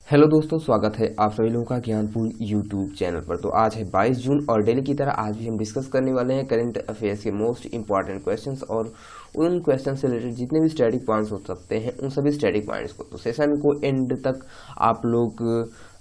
Hello दोस्तों, स्वागत है आप सभी लोगों का ज्ञानपुर यूट्यूब चैनल पर। तो आज है 22 जून और डेली की तरह आज भी हम डिस्कस करने वाले हैं करंट अफेयर्स के मोस्ट इंपॉर्टेंट क्वेश्चंस और उन क्वेश्चन से रिलेटेड जितने भी स्टैटिक पॉइंट्स हो सकते हैं उन सभी स्टैटिक पॉइंट्स को। तो सेशन को एंड तक आप लोग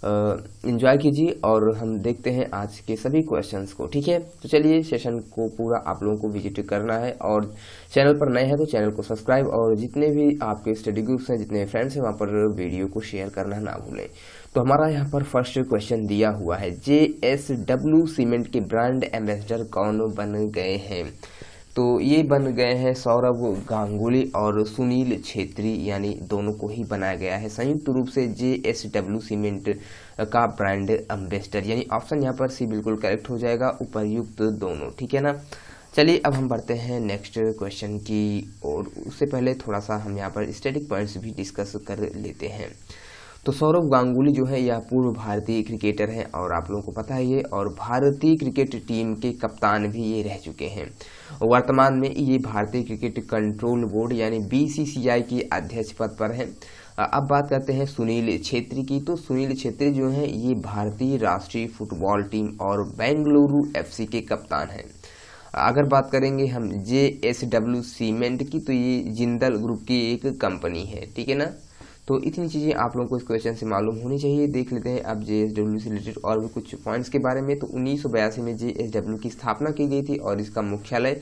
एंजॉय कीजिए और हम देखते हैं आज के सभी क्वेश्चंस को। ठीक है, तो चलिए सेशन को पूरा आप लोगों को विजिट करना है और चैनल पर नए हैं तो चैनल को सब्सक्राइब और जितने भी आपके स्टडी ग्रुप्स हैं, जितने फ्रेंड्स हैं, वहाँ पर वीडियो को शेयर करना ना भूलें। तो हमारा यहाँ पर फर्स्ट क्वेश्चन दिया हुआ है, JSW सीमेंट के ब्रांड एम्बेसडर कौन बन गए हैं? तो ये बन गए हैं सौरभ गांगुली और सुनील छेत्री, यानी दोनों को ही बनाया गया है संयुक्त रूप से JSW सीमेंट का ब्रांड एम्बेसडर, यानी ऑप्शन यहाँ पर सी बिल्कुल करेक्ट हो जाएगा, उपर्युक्त दोनों। ठीक है ना। चलिए अब हम बढ़ते हैं नेक्स्ट क्वेश्चन की और उससे पहले थोड़ा सा हम यहाँ पर स्टैटिक पॉइंट्स भी डिस्कस कर लेते हैं। तो सौरभ गांगुली जो है यह पूर्व भारतीय क्रिकेटर हैं और आप लोगों को पता है ये, और भारतीय क्रिकेट टीम के कप्तान भी ये रह चुके हैं। वर्तमान में ये भारतीय क्रिकेट कंट्रोल बोर्ड यानी BCCI के अध्यक्ष पद पर हैं। अब बात करते हैं सुनील छेत्री की। तो सुनील छेत्री जो हैं ये भारतीय राष्ट्रीय फुटबॉल टीम और बेंगलुरु FC के कप्तान हैं। अगर बात करेंगे हम JSW सीमेंट की, तो ये जिंदल ग्रुप की एक कंपनी है। ठीक है ना। तो इतनी चीज़ें आप लोगों को इस क्वेश्चन से मालूम होनी चाहिए। देख लेते हैं अब JSW से रिलेटेड और भी कुछ पॉइंट्स के बारे में। तो 1982 में JSW की स्थापना की गई थी और इसका मुख्यालय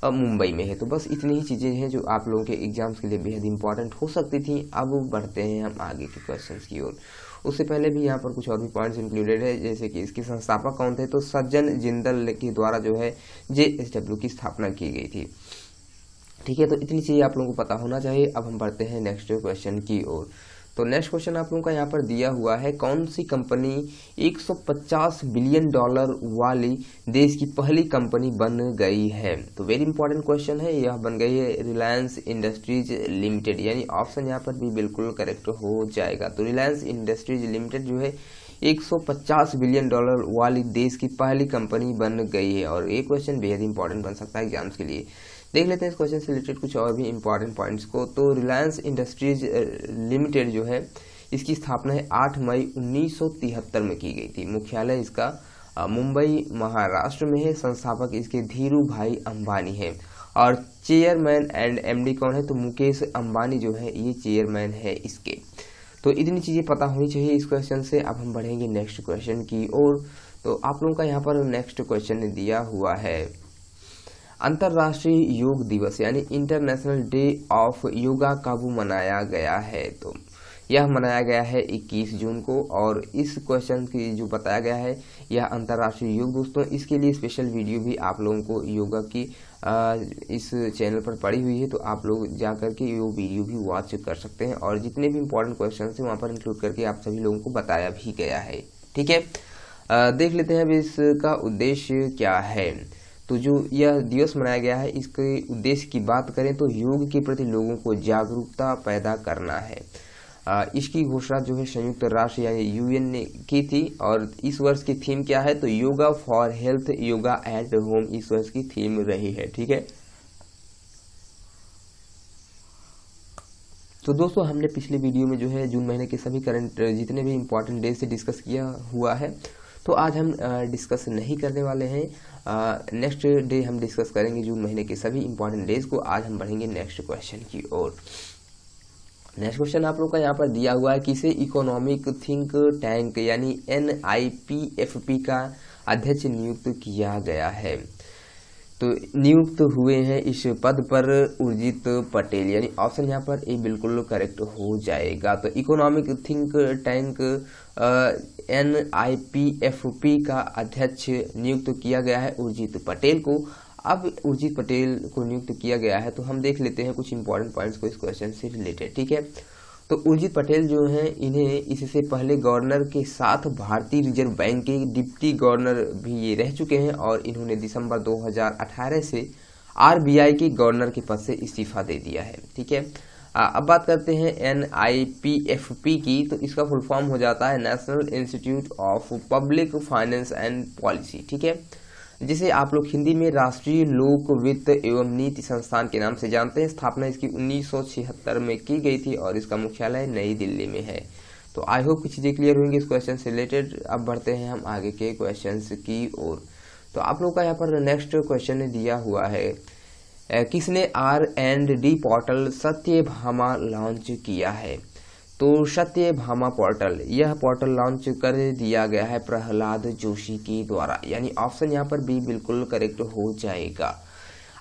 मुंबई में है। तो बस इतनी ही चीज़ें हैं जो आप लोगों के एग्जाम्स के लिए बेहद इंपॉर्टेंट हो सकती थी। अब बढ़ते हैं हम आगे के क्वेश्चन की ओर। उससे पहले भी यहाँ पर कुछ और भी पॉइंट्स इंक्लूडेड है, जैसे कि इसके संस्थापक कौन थे? तो सज्जन जिंदल के द्वारा जो है JSW की स्थापना की गई थी। ठीक है, तो इतनी चीज़ें आप लोगों को पता होना चाहिए। अब हम बढ़ते हैं नेक्स्ट क्वेश्चन की ओर। तो नेक्स्ट क्वेश्चन आप लोगों का यहाँ पर दिया हुआ है, कौन सी कंपनी 150 बिलियन डॉलर वाली देश की पहली कंपनी बन गई है? तो वेरी इंपॉर्टेंट क्वेश्चन है। यह बन गई है रिलायंस इंडस्ट्रीज लिमिटेड, यानी ऑप्शन यहाँ पर भी बिल्कुल करेक्ट हो जाएगा। तो रिलायंस इंडस्ट्रीज लिमिटेड जो है 150 बिलियन डॉलर वाली देश की पहली कंपनी बन गई है और ये क्वेश्चन बेहद इंपॉर्टेंट बन सकता है एग्जाम्स के लिए। देख लेते हैं इस क्वेश्चन से रिलेटेड कुछ और भी इंपॉर्टेंट पॉइंट्स को। तो रिलायंस इंडस्ट्रीज लिमिटेड जो है इसकी स्थापना है 8 मई 1973 में की गई थी। मुख्यालय इसका मुंबई महाराष्ट्र में है। संस्थापक इसके धीरू भाई अंबानी है और चेयरमैन एंड MD कौन है? तो मुकेश अंबानी जो है ये चेयरमैन है इसके। तो इतनी चीज़ें पता होनी चाहिए इस क्वेश्चन से। अब हम बढ़ेंगे नेक्स्ट क्वेश्चन की ओर। तो आप लोगों का यहाँ पर नेक्स्ट क्वेश्चन दिया हुआ है, अंतर्राष्ट्रीय योग दिवस यानी इंटरनेशनल डे ऑफ योगा कब मनाया गया है? तो यह मनाया गया है 21 जून को और इस क्वेश्चन की जो बताया गया है यह अंतर्राष्ट्रीय योग दोस्तों, इसके लिए स्पेशल वीडियो भी आप लोगों को योगा की इस चैनल पर पड़ी हुई है। तो आप लोग जा करके वो वीडियो भी वॉच कर सकते हैं और जितने भी इंपॉर्टेंट क्वेश्चन हैं वहाँ पर इंक्लूड करके आप सभी लोगों को बताया भी गया है। ठीक है, देख लेते हैं अब इसका उद्देश्य क्या है। तो जो यह दिवस मनाया गया है इसके उद्देश्य की बात करें तो योग के प्रति लोगों को जागरूकता पैदा करना है। इसकी घोषणा जो है संयुक्त राष्ट्र यानी UN ने की थी और इस वर्ष की थीम क्या है? तो yoga for health, yoga at home इस वर्ष की थीम रही है। ठीक है, तो दोस्तों हमने पिछले वीडियो में जो है जून महीने के सभी करंट जितने भी इंपॉर्टेंट डे से डिस्कस किया हुआ है। तो आज हम डिस्कस नहीं करने वाले हैं। नेक्स्ट डे हम डिस्कस करेंगे जून महीने के सभी इंपॉर्टेंट डेज को। आज हम बढ़ेंगे नेक्स्ट क्वेश्चन की ओर। नेक्स्ट क्वेश्चन आप लोग का यहाँ पर दिया हुआ है, किसे इकोनॉमिक थिंक टैंक यानी NIPFP का अध्यक्ष नियुक्त किया गया है? तो नियुक्त हुए हैं इस पद पर उर्जित पटेल, यानी ऑप्शन यहाँ पर ए बिल्कुल करेक्ट हो जाएगा। तो इकोनॉमिक थिंक टैंक NIPFP का अध्यक्ष नियुक्त किया गया है उर्जित पटेल को। अब उर्जित पटेल को नियुक्त किया गया है तो हम देख लेते हैं कुछ इंपॉर्टेंट पॉइंट्स को इस क्वेश्चन से रिलेटेड। ठीक है, तो उर्जित पटेल जो हैं इन्हें इससे पहले गवर्नर के साथ भारतीय रिजर्व बैंक के डिप्टी गवर्नर भी ये रह चुके हैं और इन्होंने दिसंबर 2018 से RBI के गवर्नर के पद से इस्तीफा दे दिया है। ठीक है, अब बात करते हैं NIPFP की। तो इसका फुल फॉर्म हो जाता है national institute of public finance and policy. ठीक है, जिसे आप लोग हिंदी में राष्ट्रीय लोक वित्त एवं नीति संस्थान के नाम से जानते हैं। स्थापना इसकी 1976 में की गई थी और इसका मुख्यालय नई दिल्ली में है। तो आई होप कि चीज़ें क्लियर होंगी इस क्वेश्चन से रिलेटेड। अब बढ़ते हैं हम आगे के क्वेश्चन की ओर। तो आप लोग का यहाँ पर नेक्स्ट क्वेश्चन दिया हुआ है, किसने R&D पोर्टल सत्यभामा लॉन्च किया है? तो सत्यभामा पोर्टल, यह पोर्टल लॉन्च कर दिया गया है प्रहलाद जोशी के द्वारा, यानी ऑप्शन यहाँ पर बी बिल्कुल करेक्ट हो जाएगा।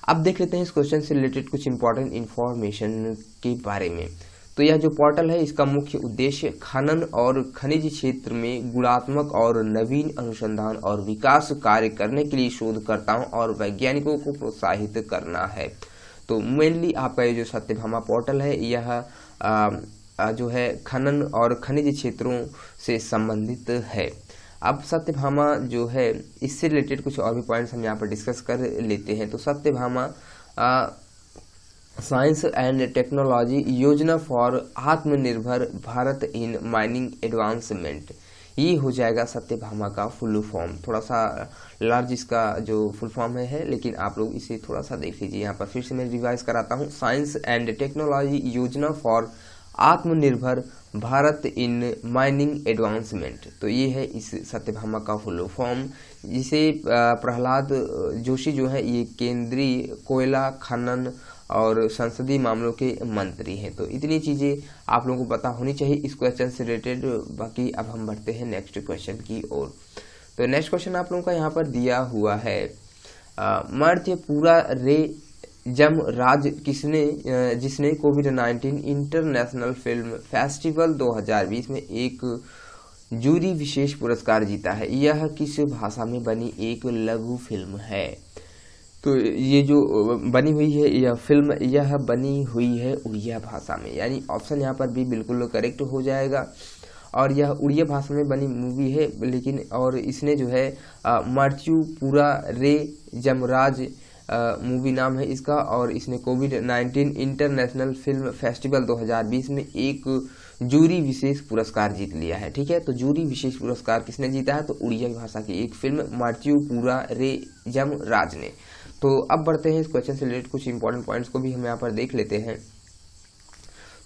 अब देख लेते हैं इस क्वेश्चन से रिलेटेड कुछ इंपॉर्टेंट इंफॉर्मेशन के बारे में। तो यह जो पोर्टल है इसका मुख्य उद्देश्य खनन और खनिज क्षेत्र में गुणात्मक और नवीन अनुसंधान और विकास कार्य करने के लिए शोधकर्ताओं और वैज्ञानिकों को प्रोत्साहित करना है। तो मेनली आपका ये जो सत्यभामा पोर्टल है यह जो है खनन और खनिज क्षेत्रों से संबंधित है। अब सत्यभामा जो है इससे रिलेटेड कुछ और भी पॉइंट्स हम यहाँ पर डिस्कस कर लेते हैं। तो सत्यभामा साइंस एंड टेक्नोलॉजी योजना फॉर आत्मनिर्भर भारत इन माइनिंग एडवांसमेंट, ये हो जाएगा सत्यभामा का फुल फॉर्म। थोड़ा सा लार्ज इसका जो फुल फॉर्म है लेकिन आप लोग इसे थोड़ा सा देख लीजिए। यहाँ पर फिर से मैं रिवाइज कराता हूँ, साइंस एंड टेक्नोलॉजी योजना फॉर आत्मनिर्भर भारत इन माइनिंग एडवांसमेंट। तो ये है इस सत्यभामा का फुल फॉर्म, जिसे प्रहलाद जोशी जो है ये केंद्रीय कोयला खनन और संसदीय मामलों के मंत्री हैं। तो इतनी चीज़ें आप लोगों को पता होनी चाहिए इस क्वेश्चन से रिलेटेड। बाकी अब हम बढ़ते हैं नेक्स्ट क्वेश्चन की ओर। तो नेक्स्ट क्वेश्चन आप लोगों का यहाँ पर दिया हुआ है, मध्यपुरा रे जमराज किसने जिसने कोविड-19 इंटरनेशनल फिल्म फेस्टिवल 2020 में एक जूरी विशेष पुरस्कार जीता है? यह किस भाषा में बनी एक लघु फिल्म है? तो ये जो बनी हुई है यह फिल्म, यह बनी हुई है उड़िया भाषा में, यानी ऑप्शन यहाँ पर भी बिल्कुल करेक्ट हो जाएगा। और यह उड़िया भाषा में बनी मूवी है, लेकिन और इसने जो है मध्यपुरा रे जमराज मूवी नाम है इसका, और इसने कोविड-19 इंटरनेशनल फिल्म फेस्टिवल 2020 में एक जूरी विशेष पुरस्कार जीत लिया है। ठीक है, तो जूरी विशेष पुरस्कार किसने जीता है? तो उड़िया भाषा की एक फिल्म मध्यपुरा रे जमराज ने। तो अब बढ़ते हैं इस क्वेश्चन से रिलेटेड कुछ इंपॉर्टेंट पॉइंट्स को भी हम यहाँ पर देख लेते हैं।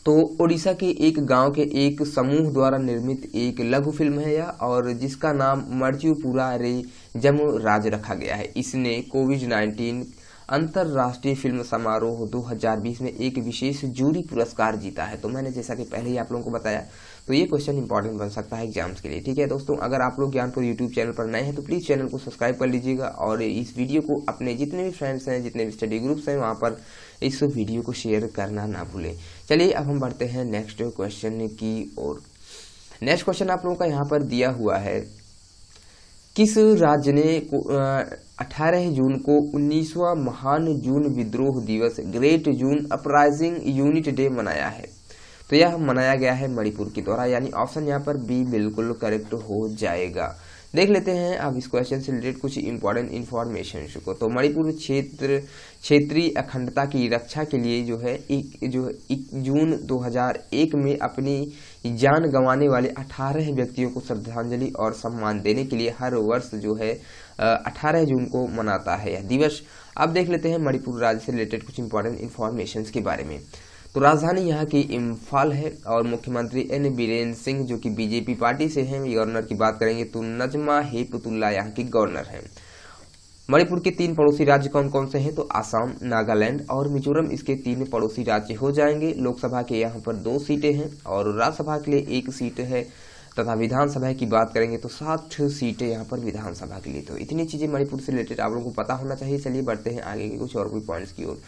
तो ओडिशा के एक गांव के एक समूह द्वारा निर्मित एक लघु फिल्म है यह, और जिसका नाम मध्यपुरा रे जमराज रखा गया है। इसने कोविड-19 अंतर्राष्ट्रीय फिल्म समारोह 2020 में एक विशेष जूरी पुरस्कार जीता है। तो मैंने जैसा कि पहले ही आप लोगों को बताया, तो ये क्वेश्चन इंपॉर्टेंट बन सकता है एग्जाम्स के लिए। ठीक है दोस्तों, अगर आप लोग ज्ञानपुर यूट्यूब चैनल पर नए हैं तो प्लीज़ चैनल को सब्सक्राइब कर लीजिएगा, और इस वीडियो को अपने जितने भी फ्रेंड्स हैं, जितने भी स्टडी ग्रुप्स हैं, वहाँ पर इस वीडियो को शेयर करना ना भूलें। चलिए अब हम बढ़ते हैं नेक्स्ट क्वेश्चन की ओर। नेक्स्ट क्वेश्चन आप लोगों का यहाँ पर दिया हुआ है, किस राज्य ने 18 जून को 19वां महान जून विद्रोह दिवस ग्रेट जून अपराइजिंग यूनिट डे मनाया है? तो यह मनाया गया है मणिपुर के द्वारा, यानी ऑप्शन यहाँ पर बी बिल्कुल करेक्ट हो जाएगा। देख लेते हैं अब इस क्वेश्चन से रिलेटेड कुछ इंपॉर्टेंट इन्फॉर्मेशन को। तो मणिपुर क्षेत्रीय अखंडता की रक्षा के लिए जो है 1 जून 2001 में अपनी जान गंवाने वाले 18 व्यक्तियों को श्रद्धांजलि और सम्मान देने के लिए हर वर्ष जो है 18 जून को मनाता है यह दिवस। अब देख लेते हैं मणिपुर राज्य से रिलेटेड कुछ इंपॉर्टेंट इन्फॉर्मेशन के बारे में। तो राजधानी यहाँ की इम्फाल है, और मुख्यमंत्री एन बीरेन सिंह जो कि बीजेपी पार्टी से हैं। गवर्नर की बात करेंगे तो नजमा हेपतुल्ला यहाँ की गवर्नर हैं। मणिपुर के 3 पड़ोसी राज्य कौन कौन से हैं? तो आसाम, नागालैंड और मिजोरम इसके 3 पड़ोसी राज्य हो जाएंगे। लोकसभा के यहाँ पर 2 सीटें हैं और राज्यसभा के लिए 1 सीट है, तथा विधानसभा की बात करेंगे तो 7 सीटें यहाँ पर विधानसभा के लिए। तो इतनी चीजें मणिपुर से रिलेटेड आप लोगों को पता होना चाहिए। चलिए बढ़ते हैं आगे के कुछ और भी पॉइंट्स की ओर।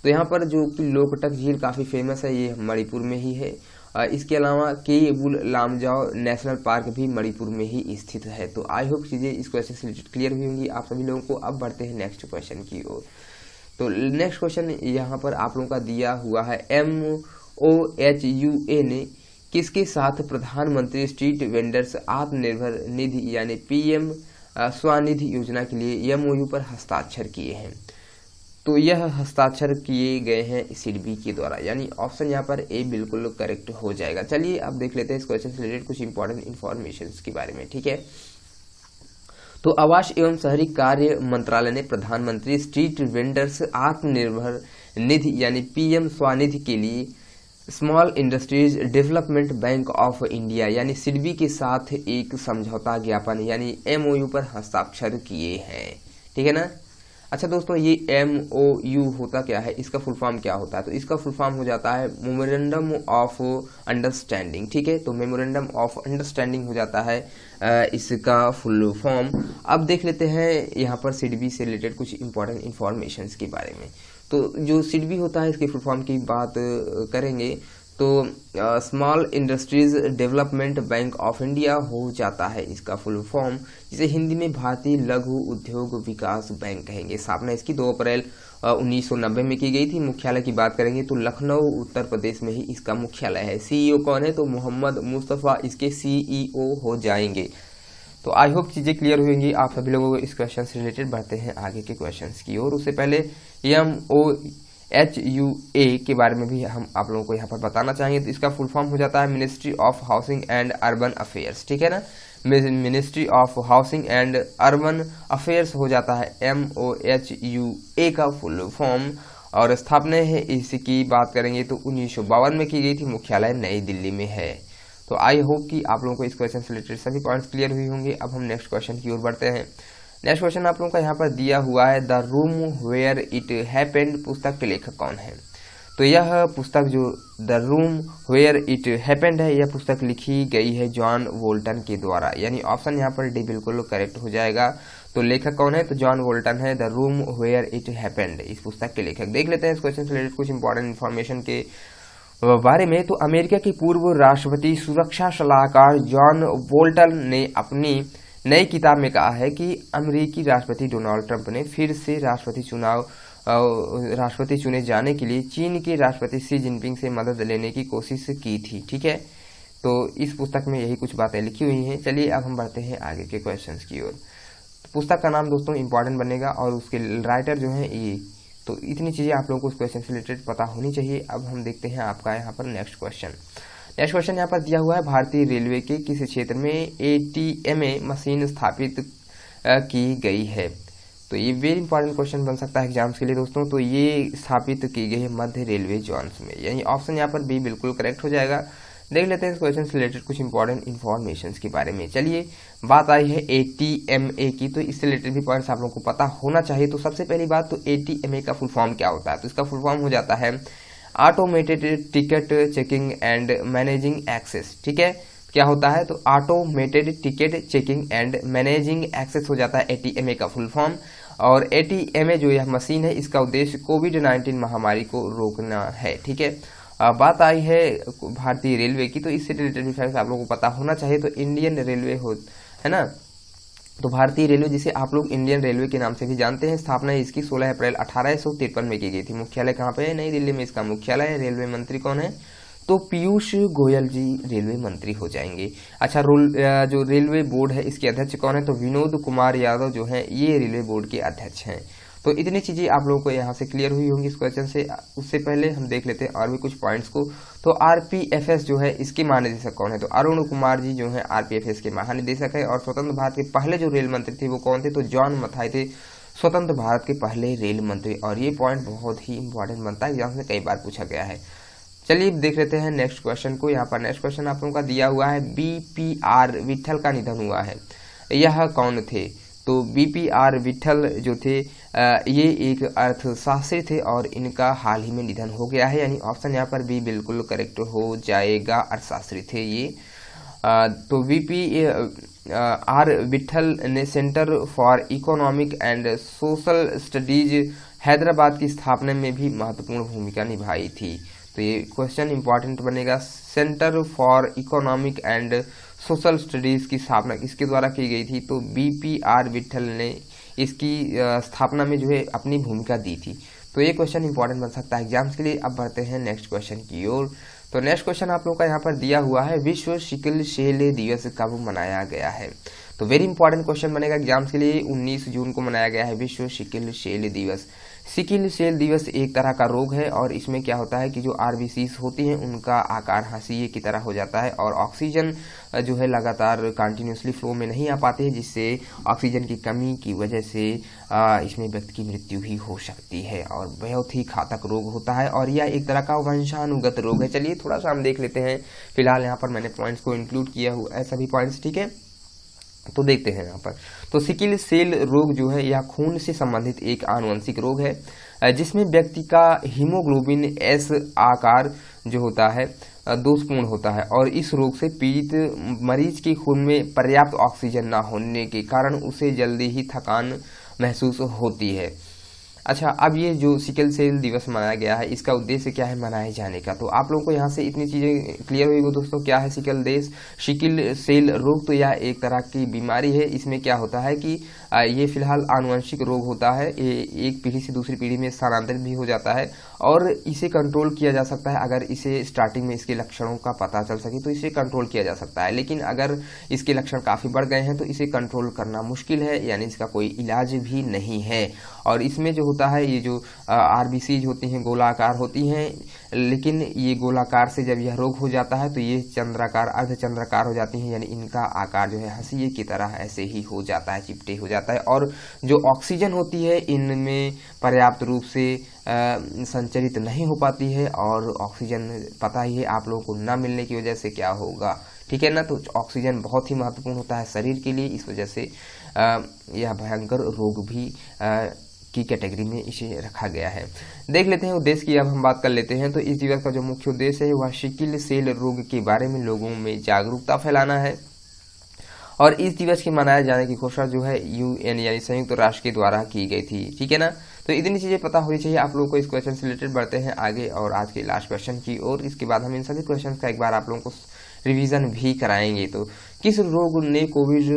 तो यहाँ पर जो कि लोकटक झील काफ़ी फेमस है, ये मणिपुर में ही है। इसके अलावा केबुल लामजाओ नेशनल पार्क भी मणिपुर में ही स्थित है। तो आई होप चीज़ें इस क्वेश्चन से रिलेटेड क्लियर हुई होंगी आप सभी लोगों को। अब बढ़ते हैं नेक्स्ट क्वेश्चन की ओर। तो नेक्स्ट क्वेश्चन यहाँ पर आप लोगों का दिया हुआ है, MOHUA ने किसके साथ प्रधानमंत्री स्ट्रीट वेंडर्स आत्मनिर्भर निधि यानी PM स्वनिधि योजना के लिए MOU पर हस्ताक्षर किए हैं? तो यह हस्ताक्षर किए गए हैं सिडबी के द्वारा, यानी ऑप्शन यहाँ पर ए बिल्कुल करेक्ट हो जाएगा। चलिए अब देख लेते हैं इस क्वेश्चन से रिलेटेड कुछ इंपॉर्टेंट इन्फॉर्मेशन के बारे में। ठीक है, तो आवास एवं शहरी कार्य मंत्रालय ने प्रधानमंत्री स्ट्रीट वेंडर्स आत्मनिर्भर निधि यानी PM स्वनिधि के लिए small industries development bank of India यानी सिडबी के साथ एक समझौता ज्ञापन यानी एमओयू पर हस्ताक्षर किए हैं। ठीक है ना। अच्छा दोस्तों, ये एमओयू होता क्या है, इसका फुल फॉर्म क्या होता है? तो इसका फुल फॉर्म हो जाता है मेमोरेंडम ऑफ अंडरस्टैंडिंग। ठीक है, तो मेमोरेंडम ऑफ अंडरस्टैंडिंग हो जाता है इसका फुल फॉर्म। अब देख लेते हैं यहाँ पर सिडबी से रिलेटेड कुछ इंपॉर्टेंट इंफॉर्मेशन के बारे में। तो जो सिडबी होता है इसके फुल फॉर्म की बात करेंगे तो small industries development bank of India हो जाता है इसका फुल फॉर्म, जिसे हिंदी में भारतीय लघु उद्योग विकास बैंक कहेंगे। स्थापना इसकी 2 अप्रैल 1990 में की गई थी। मुख्यालय की बात करेंगे तो लखनऊ उत्तर प्रदेश में ही इसका मुख्यालय है। सीईओ कौन है? तो मोहम्मद मुस्तफ़ा इसके सीईओ हो जाएंगे। तो आई होप चीज़ें क्लियर होंगी आप सभी लोगों को इस क्वेश्चन से रिलेटेड। बढ़ते हैं आगे के क्वेश्चंस की ओर। उससे पहले MOHUA के बारे में भी हम आप लोगों को यहाँ पर बताना चाहेंगे। तो इसका फुल फॉर्म हो जाता है ministry of housing and urban affairs. ठीक है ना, ministry of housing and urban affairs हो जाता है MOHUA का फुल फॉर्म। और स्थापना है इसकी बात करेंगे तो 1952 में की गई थी। मुख्यालय नई दिल्ली में है। तो आई होप कि आप लोगों को इस क्वेश्चन से रिलेटेड सभी पॉइंट्स क्लियर हुई होंगे। अब हम नेक्स्ट क्वेश्चन की ओर बढ़ते हैं। नेक्स्ट क्वेश्चन आप लोगों का यहाँ पर दिया हुआ है, the room where it happened पुस्तक के लेखक कौन है? तो यह पुस्तक जो the room where it happened है, यह पुस्तक लिखी गई है जॉन वोल्टन के द्वारा, यानी ऑप्शन यहाँ पर डी बिल्कुल करेक्ट हो जाएगा। तो लेखक कौन है? तो जॉन वोल्टन है the room where it happened इस पुस्तक के लेखक। देख लेते हैं इस क्वेश्चन से रिलेटेड कुछ इंपॉर्टेंट इन्फॉर्मेशन के बारे में। तो अमेरिका के पूर्व राष्ट्रपति सुरक्षा सलाहकार जॉन बोल्टन ने अपनी नई किताब में कहा है कि अमेरिकी राष्ट्रपति डोनाल्ड ट्रंप ने फिर से राष्ट्रपति चुने जाने के लिए चीन के राष्ट्रपति शी जिनपिंग से मदद लेने की कोशिश की थी। ठीक है, तो इस पुस्तक में यही कुछ बातें लिखी हुई हैं। चलिए अब हम बढ़ते हैं आगे के क्वेश्चंस की ओर। पुस्तक का नाम दोस्तों इंपॉर्टेंट बनेगा और उसके राइटर जो है ये। तो इतनी चीज़ें आप लोगों को इस क्वेश्चन से रिलेटेड पता होनी चाहिए। अब हम देखते हैं आपका यहाँ पर नेक्स्ट क्वेश्चन। नेक्स्ट क्वेश्चन यहाँ पर दिया हुआ है, भारतीय रेलवे के किस क्षेत्र में ATMA मशीन स्थापित की गई है? तो ये वेरी इंपॉर्टेंट क्वेश्चन बन सकता है एग्जाम्स के लिए दोस्तों। तो ये स्थापित की गई है मध्य रेलवे जोन्स में, यानी ऑप्शन यहाँ पर बी बिल्कुल करेक्ट हो जाएगा। देख लेते हैं इस क्वेश्चन से रिलेटेड कुछ इंपॉर्टेंट इन्फॉर्मेशन के बारे में। चलिए बात आई है ATMA की, तो इससे रिलेटेड भी पॉइंट्स आप लोगों को पता होना चाहिए। तो सबसे पहली बात, तो ATMA का फुल फॉर्म क्या होता है? तो इसका फुल फॉर्म हो जाता है automated ticket checking and managing access. ठीक है, क्या होता है? तो automated ticket checking and managing access हो जाता है ATMA का फुल फॉर्म। और ATMA जो यह मशीन है, इसका उद्देश्य कोविड-19 महामारी को रोकना है। ठीक है, बात आई है भारतीय रेलवे की, तो इससे रिलेटेड फैक्ट्स आप लोगों को पता होना चाहिए। तो इंडियन रेलवे है ना, तो भारतीय रेलवे जिसे आप लोग इंडियन रेलवे के नाम से भी जानते हैं, स्थापना इसकी 16 अप्रैल 1853 में की गई थी। मुख्यालय कहाँ पे है? नई दिल्ली में इसका मुख्यालय है। रेलवे मंत्री कौन है? तो पीयूष गोयल जी रेलवे मंत्री हो जाएंगे। अच्छा, जो रेलवे बोर्ड है इसके अध्यक्ष कौन है? तो विनोद कुमार यादव जो है ये रेलवे बोर्ड के अध्यक्ष हैं। तो इतनी चीज़ें आप लोगों को यहाँ से क्लियर हुई होंगी इस क्वेश्चन से। उससे पहले हम देख लेते हैं और भी कुछ पॉइंट्स को। तो RPFS जो है इसके महानिदेशक कौन है? तो अरुण कुमार जी जो है RPFS के महानिदेशक है। और स्वतंत्र भारत के पहले जो रेल मंत्री थे वो कौन थे? तो जॉन मथाई थे स्वतंत्र भारत के पहले रेल मंत्री। और ये पॉइंट बहुत ही इंपॉर्टेंट बनता है, एग्जाम में कई बार पूछा गया है। चलिए देख लेते हैं नेक्स्ट क्वेश्चन को। यहाँ पर नेक्स्ट क्वेश्चन आप लोगों का दिया हुआ है, BPR विट्ठल का निधन हुआ है, यह कौन थे? तो BPR विट्ठल जो थे ये एक अर्थशास्त्री थे और इनका हाल ही में निधन हो गया है, यानी ऑप्शन यहाँ पर बी बिल्कुल करेक्ट हो जाएगा। अर्थशास्त्री थे ये। तो BPR विट्ठल ने centre for economic and social studies Hyderabad की स्थापना में भी महत्वपूर्ण भूमिका निभाई थी। तो ये क्वेश्चन इंपॉर्टेंट बनेगा। Centre for economic and social studies की स्थापना किसके द्वारा की गई थी? तो BPR विट्ठल ने इसकी स्थापना में जो है अपनी भूमिका दी थी। तो ये क्वेश्चन इंपॉर्टेंट बन सकता है एग्जाम्स के लिए। अब बढ़ते हैं नेक्स्ट क्वेश्चन की ओर। तो नेक्स्ट क्वेश्चन आप लोगों का यहाँ पर दिया हुआ है, विश्व सिकल सेल दिवस कब मनाया गया है? तो वेरी इंपॉर्टेंट क्वेश्चन बनेगा एग्जाम्स के लिए। 19 जून को मनाया गया है विश्व सिकल सेल दिवस। सिकिल सेल दिवस एक तरह का रोग है और इसमें क्या होता है कि जो आरबीसीज होती हैं उनका आकार हाशिए की तरह हो जाता है और ऑक्सीजन जो है लगातार कंटिन्यूसली फ्लो में नहीं आ पाती है, जिससे ऑक्सीजन की कमी की वजह से इसमें व्यक्ति की मृत्यु भी हो सकती है और बहुत ही घातक रोग होता है और यह एक तरह का वंशानुगत रोग है। चलिए थोड़ा सा हम देख लेते हैं। फिलहाल यहाँ पर मैंने पॉइंट्स को इंक्लूड किया हुआ है, सभी पॉइंट्स, ठीक है। तो देखते हैं यहाँ पर। तो सिकिल सेल रोग जो है यह खून से संबंधित एक आनुवंशिक रोग है जिसमें व्यक्ति का हीमोग्लोबिन एस आकार जो होता है दोषपूर्ण होता है और इस रोग से पीड़ित मरीज के खून में पर्याप्त ऑक्सीजन न होने के कारण उसे जल्दी ही थकान महसूस होती है। अच्छा, अब ये जो सिकल सेल दिवस मनाया गया है इसका उद्देश्य क्या है मनाए जाने का, तो आप लोगों को यहाँ से इतनी चीज़ें क्लियर हुई हो दोस्तों। क्या है सिकल सेल रोग? तो यह एक तरह की बीमारी है। इसमें क्या होता है कि ये फिलहाल आनुवंशिक रोग होता है, ये एक पीढ़ी से दूसरी पीढ़ी में स्थानांतरित भी हो जाता है और इसे कंट्रोल किया जा सकता है। अगर इसे स्टार्टिंग में इसके लक्षणों का पता चल सके तो इसे कंट्रोल किया जा सकता है, लेकिन अगर इसके लक्षण काफ़ी बढ़ गए हैं तो इसे कंट्रोल करना मुश्किल है, यानी इसका कोई इलाज भी नहीं है। और इसमें जो होता है ये जो आरबीसीज होती हैं गोलाकार होती हैं, लेकिन ये गोलाकार से जब यह रोग हो जाता है तो ये चंद्राकार अर्धचंद्राकार हो जाती हैं, यानी इनका आकार जो है हंसिए की तरह ऐसे ही हो जाता है, चिपटे हो जाता है और जो ऑक्सीजन होती है इनमें पर्याप्त रूप से संचरित नहीं हो पाती है और ऑक्सीजन पता ही है आप लोगों को ना मिलने की वजह से क्या होगा, ठीक है ना। तो ऑक्सीजन बहुत ही महत्वपूर्ण होता है शरीर के लिए, इस वजह से यह भयंकर रोग भी की कैटेगरी में इसे रखा गया है। देख लेते हैं उद्देश्य की अब हम बात कर लेते हैं। तो इस दिवस का जो मुख्य उद्देश्य है वह सिकिल सेल रोग के बारे में लोगों में जागरूकता फैलाना है और इस दिवस के मनाए जाने की घोषणा जो है यूएन यानी संयुक्त राष्ट्र के द्वारा की गई थी, ठीक है ना। तो इतनी चीज़ें पता होनी चाहिए आप लोगों को। इस क्वेश्चन से रिलेटेड बढ़ते हैं आगे और आज के लास्ट क्वेश्चन की ओर। इसके बाद हम इन सभी क्वेश्चन का एक बार आप लोगों को रिवीजन भी कराएंगे। तो किस रोग ने कोविड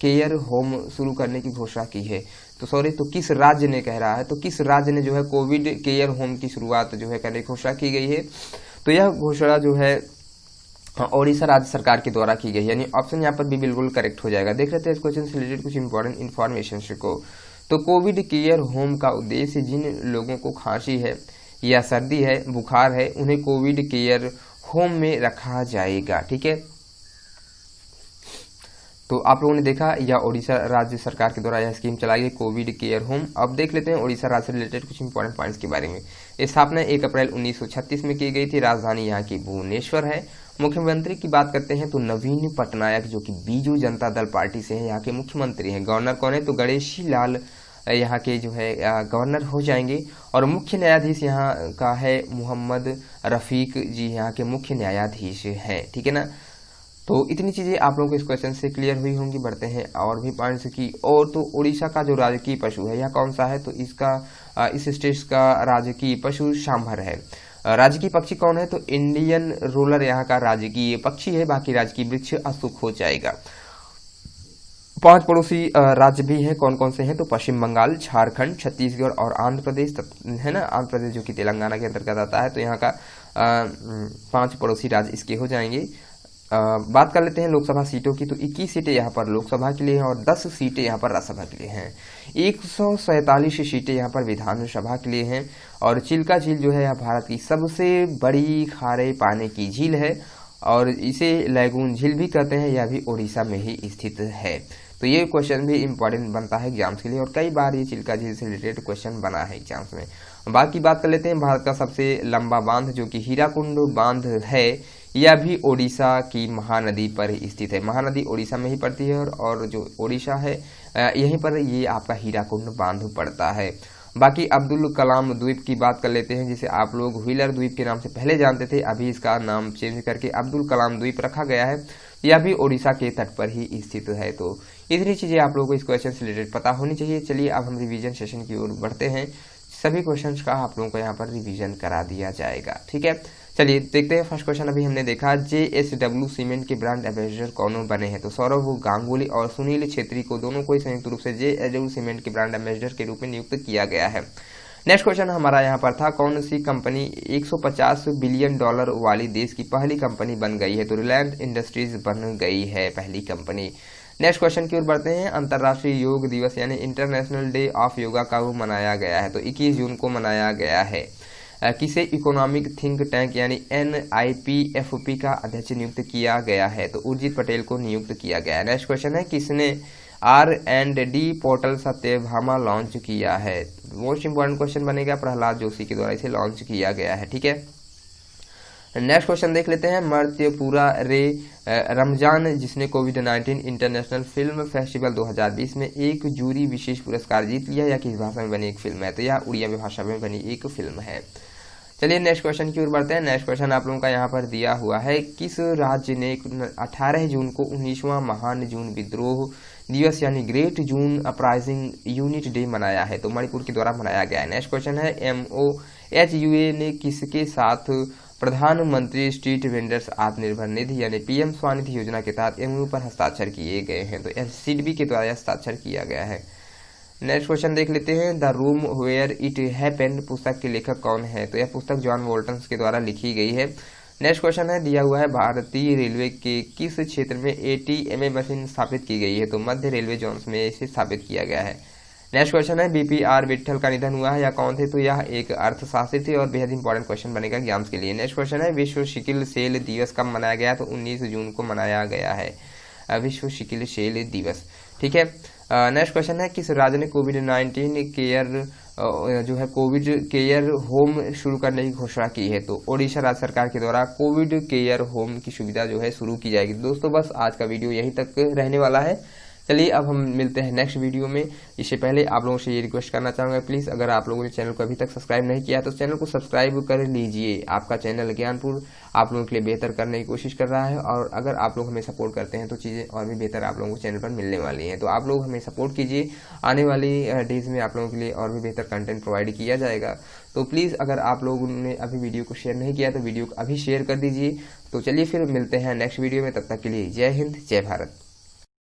केयर होम शुरू करने की घोषणा की है? तो किस राज्य ने कह रहा है, तो किस राज्य ने जो है कोविड केयर होम की शुरुआत जो है करने की घोषणा की गई है? तो यह घोषणा जो है ओडिशा राज्य सरकार के द्वारा की गई, यानी ऑप्शन यहाँ पर भी बिल्कुल करेक्ट हो जाएगा। देख लेते हैं इस क्वेश्चन से रिलेटेड कुछ इंपॉर्टेंट इन्फॉर्मेशन को। तो कोविड केयर होम का उद्देश्य जिन लोगों को खांसी है या सर्दी है, बुखार है, उन्हें कोविड केयर होम में रखा जाएगा, ठीक है। तो आप लोगों ने देखा यह ओडिशा राज्य सरकार के द्वारा यह स्कीम चलाई गई कोविड केयर होम। अब देख लेते हैं ओडिशा राज्य से रिलेटेड कुछ इंपॉर्टेंट पॉइंट्स के बारे में। स्थापना 1 अप्रैल 1936 में की गई थी। राजधानी यहाँ की भुवनेश्वर है। मुख्यमंत्री की बात करते हैं तो नवीन पटनायक जो कि बीजू जनता दल पार्टी से हैं, यहाँ के मुख्यमंत्री हैं। गवर्नर कौन है? तो गणेशी लाल यहाँ के जो है गवर्नर हो जाएंगे और मुख्य न्यायाधीश यहाँ का है मोहम्मद रफीक जी, यहाँ के मुख्य न्यायाधीश हैं, ठीक है ना। तो इतनी चीज़ें आप लोगों को इस क्वेश्चन से क्लियर हुई होंगी। बढ़ते हैं और भी पॉइंट्स की और। तो उड़ीसा का जो राजकीय पशु है यह कौन सा है? तो इसका इस स्टेट का राजकीय पशु सांभर है। राजकीय पक्षी कौन है? तो इंडियन रोलर यहाँ का राजकीय पक्षी है। बाकी राजकीय वृक्ष अशोक हो जाएगा। 5 पड़ोसी राज्य भी हैं, कौन कौन से हैं? तो पश्चिम बंगाल, झारखंड, छत्तीसगढ़ और आंध्र प्रदेश है ना। आंध्र प्रदेश जो कि तेलंगाना के अंतर्गत आता है। तो यहाँ का 5 पड़ोसी राज्य इसके हो जाएंगे। बात कर लेते हैं लोकसभा सीटों की। तो 21 सीटें यहाँ पर लोकसभा के लिए हैं और 10 सीटें यहाँ पर राज्यसभा के लिए हैं। 147 सीटें यहाँ पर विधानसभा के लिए हैं और चिल्का झील जो है यह भारत की सबसे बड़ी खारे पानी की झील है और इसे लैगून झील भी कहते हैं। यह भी उड़ीसा में ही स्थित है। तो ये क्वेश्चन भी इंपॉर्टेंट बनता है एग्जाम्स के लिए और कई बार ये चिल्का झील से रिलेटेड क्वेश्चन बना है एग्जाम्स में। बाकी बात कर लेते हैं भारत का सबसे लंबा बांध जो कि हीराकुंड बांध है, यह भी ओडिशा की महानदी पर स्थित है। महानदी ओडिशा में ही पड़ती है और जो ओडिशा है यहीं पर ये आपका हीराकुंड बांध पड़ता है। बाकी अब्दुल कलाम द्वीप की बात कर लेते हैं, जिसे आप लोग व्हीलर द्वीप के नाम से पहले जानते थे, अभी इसका नाम चेंज करके अब्दुल कलाम द्वीप रखा गया है। यह भी ओडिशा के तट पर ही स्थित है। तो इतनी चीज़ें आप लोगों को इस क्वेश्चन से रिलेटेड पता होनी चाहिए। चलिए अब हम रिवीजन सेशन की ओर बढ़ते हैं। सभी क्वेश्चंस का आप लोगों को यहाँ पर रिवीजन करा दिया जाएगा, ठीक है। चलिए देखते हैं फर्स्ट क्वेश्चन। अभी हमने देखा JSW सीमेंट के ब्रांड एम्बेसडर कौन बने हैं? तो सौरभ गांगुली और सुनील छेत्री को दोनों को संयुक्त रूप से JSW सीमेंट के ब्रांड एम्बेसडर के रूप में नियुक्त किया गया है। नेक्स्ट क्वेश्चन हमारा यहाँ पर था कौन सी कंपनी 150 बिलियन डॉलर वाली देश की पहली कंपनी बन गई है? तो रिलायंस इंडस्ट्रीज बन गई है पहली कंपनी। नेक्स्ट क्वेश्चन की ओर बढ़ते हैं। अंतर्राष्ट्रीय योग दिवस यानी इंटरनेशनल डे ऑफ योगा कब मनाया गया है? तो 21 जून को मनाया गया है। किसे इकोनॉमिक थिंक टैंक यानी NIPFP का अध्यक्ष नियुक्त किया गया है? तो उर्जित पटेल को नियुक्त किया गया है। नेक्स्ट क्वेश्चन है, किसने R&D पोर्टल सत्यभामा लॉन्च किया है? मोस्ट इंपॉर्टेंट क्वेश्चन बनेगा, प्रहलाद जोशी के द्वारा इसे लॉन्च किया गया है। ठीक है, नेक्स्ट क्वेश्चन देख लेते हैं। मर्त्यपुरा रे रमजान जिसने कोविड-19 इंटरनेशनल फिल्म फेस्टिवल 2020 में एक जूरी विशेष पुरस्कार जीत लिया, या किस भाषा में बनी एक फिल्म है? तो यह उड़िया भाषा में बनी एक फिल्म है। चलिए नेक्स्ट क्वेश्चन की ओर बढ़ते हैं। नेक्स्ट क्वेश्चन आप लोगों का यहाँ पर दिया हुआ है, किस राज्य ने 18 जून को 19वां महान जून विद्रोह दिवस यानी ग्रेट जून अपराइजिंग यूनिट डे मनाया है? तो मणिपुर के द्वारा मनाया गया है। नेक्स्ट क्वेश्चन है, MOHUA ने किसके साथ प्रधानमंत्री स्ट्रीट वेंडर्स आत्मनिर्भर निधि यानी PM स्वानिधि योजना के तहत MOU पर हस्ताक्षर किए गए हैं? तो SCDB के द्वारा हस्ताक्षर किया गया है। नेक्स्ट क्वेश्चन देख लेते हैं। The room where it happened पुस्तक के लेखक कौन है? तो यह पुस्तक जॉन वोल्टन के द्वारा लिखी गई है। नेक्स्ट क्वेश्चन है, दिया हुआ है भारतीय रेलवे के किस क्षेत्र में ATMA मशीन स्थापित की गई है? तो मध्य रेलवे जोन में इसे स्थापित किया गया है। नेक्स्ट क्वेश्चन है, BPR विट्ठल का निधन हुआ है या कौन थे? तो यह एक अर्थशास्त्री थे और बेहद इंपॉर्टेंट क्वेश्चन बनेगा एग्जाम्स के लिए। नेक्स्ट क्वेश्चन है, विश्व सिकिल सेल दिवस कब मनाया गया? तो 19 जून को मनाया गया है विश्व सिकिल सेल दिवस। ठीक है, नेक्स्ट क्वेश्चन है, किस राज्य ने कोविड-19 केयर जो है कोविड केयर होम शुरू करने की घोषणा की है? तो ओडिशा राज्य सरकार के द्वारा कोविड केयर होम की सुविधा जो है शुरू की जाएगी। दोस्तों बस आज का वीडियो यहीं तक रहने वाला है। चलिए अब हम मिलते हैं नेक्स्ट वीडियो में। इससे पहले आप लोगों से ये रिक्वेस्ट करना चाहूँगा, प्लीज़ अगर आप लोगों ने चैनल को अभी तक सब्सक्राइब नहीं किया तो चैनल को सब्सक्राइब कर लीजिए। आपका चैनल ज्ञानपुर आप लोगों के लिए बेहतर करने की कोशिश कर रहा है, और अगर आप लोग हमें सपोर्ट करते हैं तो चीज़ें और भी बेहतर आप लोगों को चैनल पर मिलने वाली हैं। तो आप लोग हमें सपोर्ट कीजिए, आने वाली डेज में आप लोगों के लिए और भी बेहतर कंटेंट प्रोवाइड किया जाएगा। तो प्लीज़ अगर आप लोगों ने अभी वीडियो को शेयर नहीं किया तो वीडियो को अभी शेयर कर दीजिए। तो चलिए फिर मिलते हैं नेक्स्ट वीडियो में, तब तक के लिए जय हिंद जय भारत।